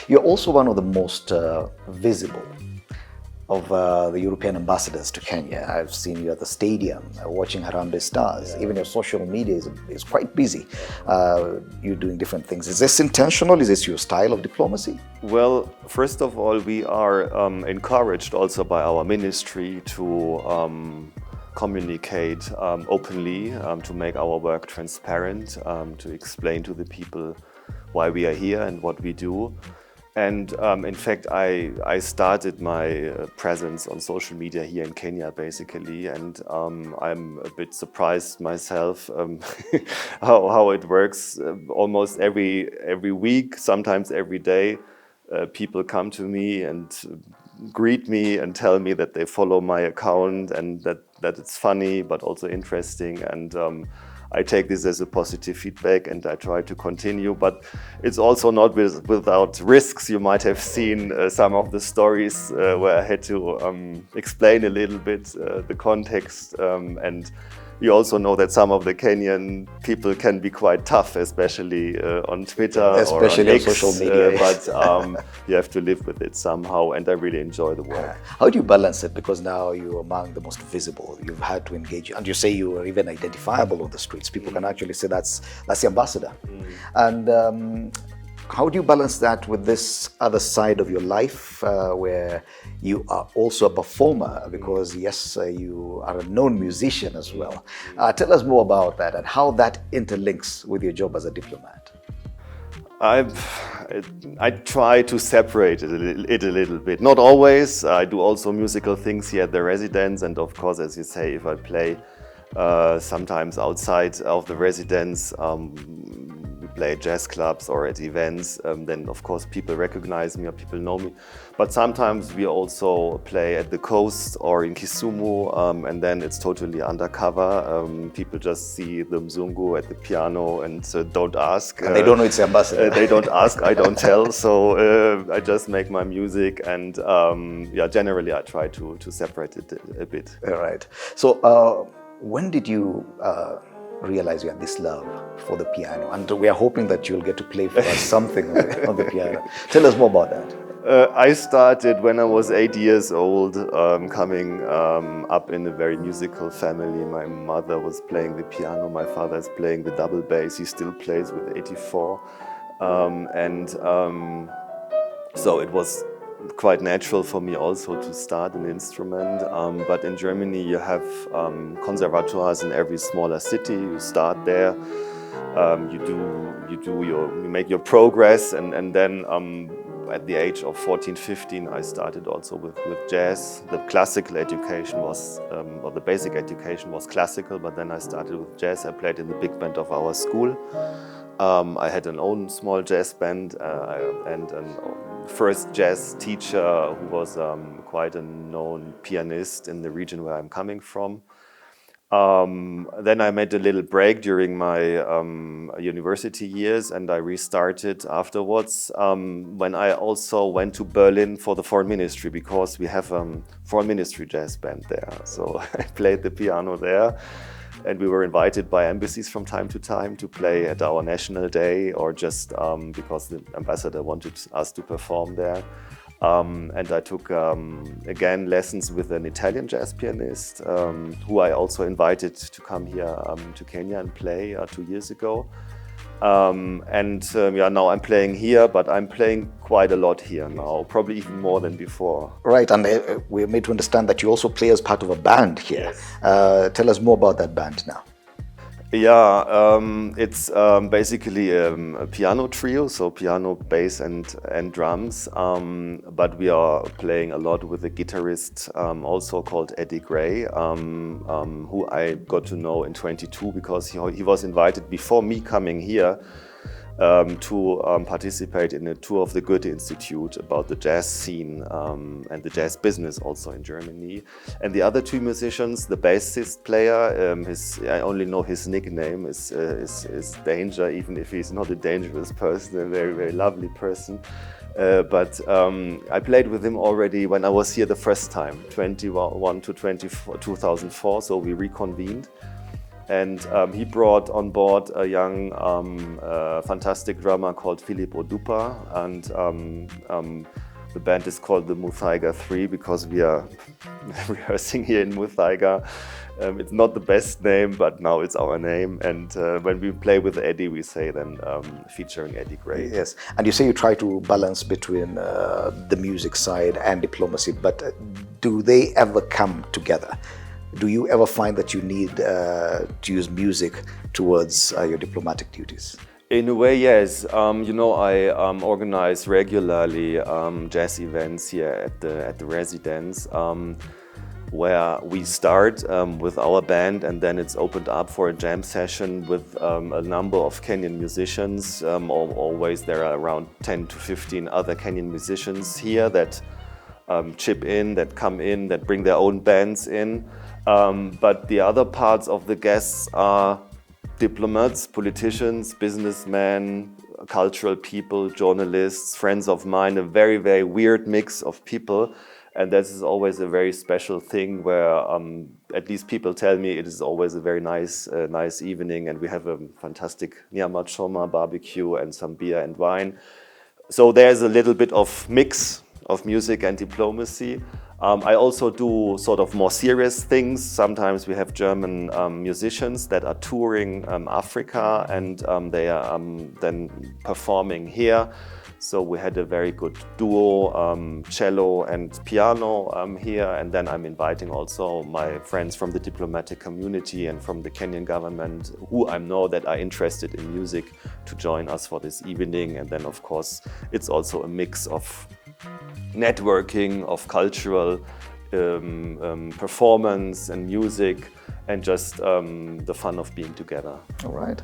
You're also one of the most visible of the European ambassadors to Kenya. I've seen you at the stadium watching Harambee Stars. Yeah. Even your social media is quite busy. You're doing different things. Is this intentional? Is this your style of diplomacy? Well, first of all, we are encouraged also by our ministry to communicate openly, to make our work transparent, to explain to the people why we are here and what we do. And in fact, I started my presence on social media here in Kenya, basically, and I'm a bit surprised myself how it works. Almost every week, sometimes every day, people come to me and greet me and tell me that they follow my account and that it's funny but also interesting. And I take this as a positive feedback and I try to continue, but it's also not without risks. You might have seen some of the stories where I had to explain a little bit the context, and you also know that some of the Kenyan people can be quite tough, especially on Twitter, especially or on on social media. But you have to live with it somehow, and I really enjoy the work. How do you balance it? Because now you're among the most visible. You've had to engage, and you say you are even identifiable on the streets. People can actually say that's the ambassador. And how do you balance that with this other side of your life, where you are also a performer? Because yes, you are a known musician as well. Tell us more about that and how that interlinks with your job as a diplomat. I try to separate it a little bit. Not always. I do also musical things here at the residence, and of course, as you say, if I play sometimes outside of the residence, we play at jazz clubs or at events, then of course people recognize me or people know me. But sometimes we also play at the coast or in Kisumu, and then it's totally undercover. People just see the Mzungu at the piano and don't ask. And they don't know it's the ambassador. They don't ask, I don't tell. So I just make my music, and yeah, generally I try to separate it a bit. All right. So when did you realize you had this love for the piano? And we are hoping that you'll get to play for us something on the piano. Tell us more about that. I started when I was 8 years old, coming up in a very musical family. My mother was playing the piano, my father is playing the double bass. He still plays with 84. So it was quite natural for me also to start an instrument. But in Germany you have conservatoires in every smaller city. You start there, you make your progress, and then at the age of 14, 15, I started also with jazz. The classical education was, or the basic education was classical, but then I started with jazz. I played in the big band of our school. I had an own small jazz band and a first jazz teacher who was quite a known pianist in the region where I'm coming from. Then I made a little break during my university years, and I restarted afterwards when I also went to Berlin for the foreign ministry, because we have a foreign ministry jazz band there. So I played the piano there, and we were invited by embassies from time to time to play at our national day, or just because the ambassador wanted us to perform there. And I took, again, lessons with an Italian jazz pianist, who I also invited to come here to Kenya and play 2 years ago. Yeah, now I'm playing here, but I'm playing quite a lot here now, probably even more than before. Right, and we're made to understand that you also play as part of a band here. Yes. Tell us more about that band now. Yeah, it's basically a piano trio, so piano, bass and drums, but we are playing a lot with a guitarist also called Eddie Gray, who I got to know in 22 because he was invited before me coming here to participate in a tour of the Goethe Institute about the jazz scene and the jazz business also in Germany. And the other two musicians, the bassist player, I only know his nickname is Danger, even if he's not a dangerous person, a very, very lovely person. But I played with him already when I was here the first time, 21 to 2004, so we reconvened. And he brought on board a young, fantastic drummer called Philip Odupa, and the band is called the Muthaiga 3 because we are rehearsing here in Muthaiga. It's not the best name, but now it's our name. And when we play with Eddie, we say then featuring Eddie Gray. Yes, and you say you try to balance between the music side and diplomacy, but do they ever come together? Do you ever find that you need to use music towards your diplomatic duties? In a way, yes. You know, I organize regularly jazz events here at the residence, where we start with our band, and then it's opened up for a jam session with a number of Kenyan musicians. Always there are around 10 to 15 other Kenyan musicians here that chip in, that come in, that bring their own bands in. But the other parts of the guests are diplomats, politicians, businessmen, cultural people, journalists, friends of mine, a very, very weird mix of people. And this is always a very special thing where at least people tell me it is always a very nice evening, and we have a fantastic nyama choma barbecue and some beer and wine. So there's a little bit of mix of music and diplomacy. I also do sort of more serious things. Sometimes we have German musicians that are touring Africa, and they are then performing here. So we had a very good duo, cello and piano here, and then I'm inviting also my friends from the diplomatic community and from the Kenyan government who I know that are interested in music to join us for this evening. And then of course it's also a mix of networking, of cultural performance and music, and just the fun of being together. All right.